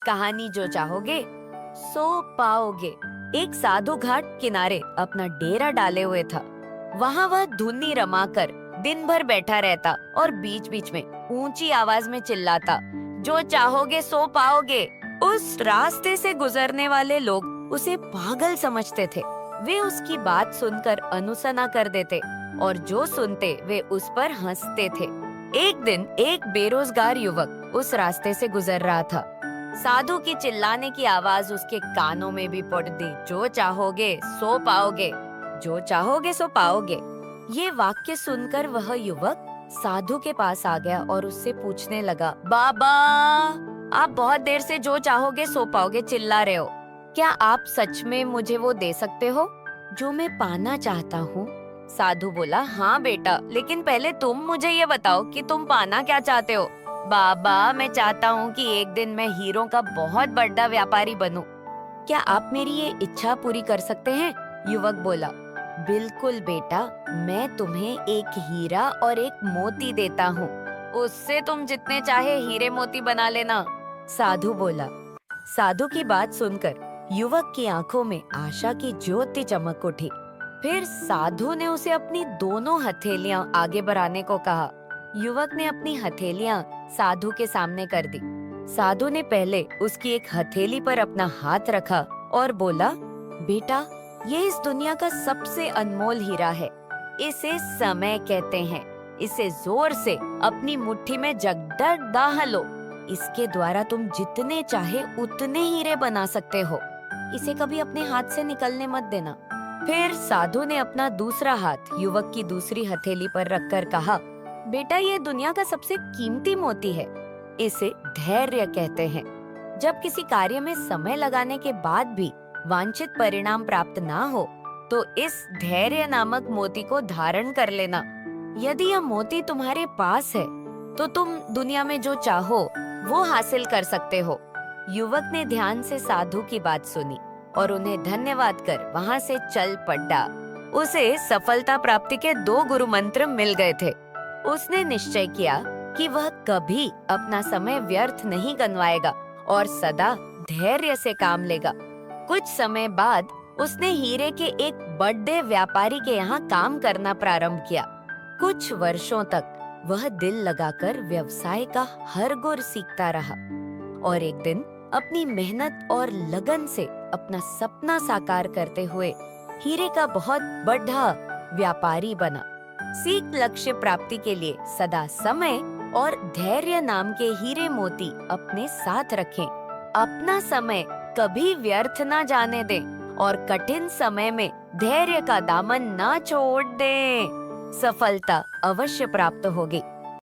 कहानी जो चाहोगे सो पाओगे। एक साधु घाट किनारे अपना डेरा डाले हुए था। वहाँ वह धुनी रमाकर दिन भर बैठा रहता और बीच बीच में ऊंची आवाज में चिल्लाता, जो चाहोगे सो पाओगे। उस रास्ते से गुजरने वाले लोग उसे पागल समझते थे। वे उसकी बात सुनकर अनुसरणा कर देते और जो सुनते वे उस पर हंसते थे। एक दिन एक बेरोजगार युवक उस रास्ते से गुजर रहा था। साधु की चिल्लाने की आवाज उसके कानों में भी पड़ दी, जो चाहोगे सो पाओगे, जो चाहोगे सो पाओगे। ये वाक्य सुनकर वह युवक साधु के पास आ गया और उससे पूछने लगा, बाबा, आप बहुत देर से जो चाहोगे सो पाओगे चिल्ला रहे हो। क्या आप सच में मुझे वो दे सकते हो जो मैं पाना चाहता हूँ? साधु बोला, हाँ बेटा, लेकिन पहले तुम मुझे ये बताओ कि तुम पाना क्या चाहते हो। बाबा, मैं चाहता हूँ कि एक दिन मैं हीरों का बहुत बड़ा व्यापारी बनूं। क्या आप मेरी ये इच्छा पूरी कर सकते हैं? युवक बोला, बिल्कुल बेटा, मैं तुम्हें एक हीरा और एक मोती देता हूँ। उससे तुम जितने चाहे हीरे मोती बना लेना, साधु बोला। साधु की बात सुनकर युवक की आंखों में आशा की ज्योति चमक उठी। फिर साधु ने उसे अपनी दोनों हथेलियां आगे बढ़ाने को कहा। युवक ने अपनी हथेलियां साधु के सामने कर दी। साधु ने पहले उसकी एक हथेली पर अपना हाथ रखा और बोला, बेटा, ये इस दुनिया का सबसे अनमोल हीरा है। इसे समय कहते हैं। इसे जोर से अपनी मुट्ठी में जगदग लो। इसके द्वारा तुम जितने चाहे उतने हीरे बना सकते हो। इसे कभी अपने हाथ से निकलने मत देना। फिर साधु ने अपना दूसरा हाथ युवक की दूसरी हथेली पर रखकर कहा, बेटा, ये दुनिया का सबसे कीमती मोती है। इसे धैर्य कहते हैं। जब किसी कार्य में समय लगाने के बाद भी वांछित परिणाम प्राप्त ना हो, तो इस धैर्य नामक मोती को धारण कर लेना। यदि यह मोती तुम्हारे पास है, तो तुम दुनिया में जो चाहो वो हासिल कर सकते हो। युवक ने ध्यान से साधु की बात सुनी और उन्हें धन्यवाद कर वहाँ से चल पड़ा। उसे सफलता प्राप्ति के 2 गुरु मंत्र मिल गए थे। उसने निश्चय किया कि वह कभी अपना समय व्यर्थ नहीं गंवाएगा और सदा धैर्य से काम लेगा। कुछ समय बाद उसने हीरे के एक बड़े व्यापारी के यहाँ काम करना प्रारंभ किया। कुछ वर्षों तक वह दिल लगाकर व्यवसाय का हर गुर सीखता रहा और एक दिन अपनी मेहनत और लगन से अपना सपना साकार करते हुए हीरे का बहुत बड़ा व्यापारी बना। सीख लक्ष्य प्राप्ति के लिए सदा समय और धैर्य नाम के हीरे मोती अपने साथ रखें। अपना समय कभी व्यर्थ ना जाने दें और कठिन समय में धैर्य का दामन ना छोड़ दें। सफलता अवश्य प्राप्त होगी।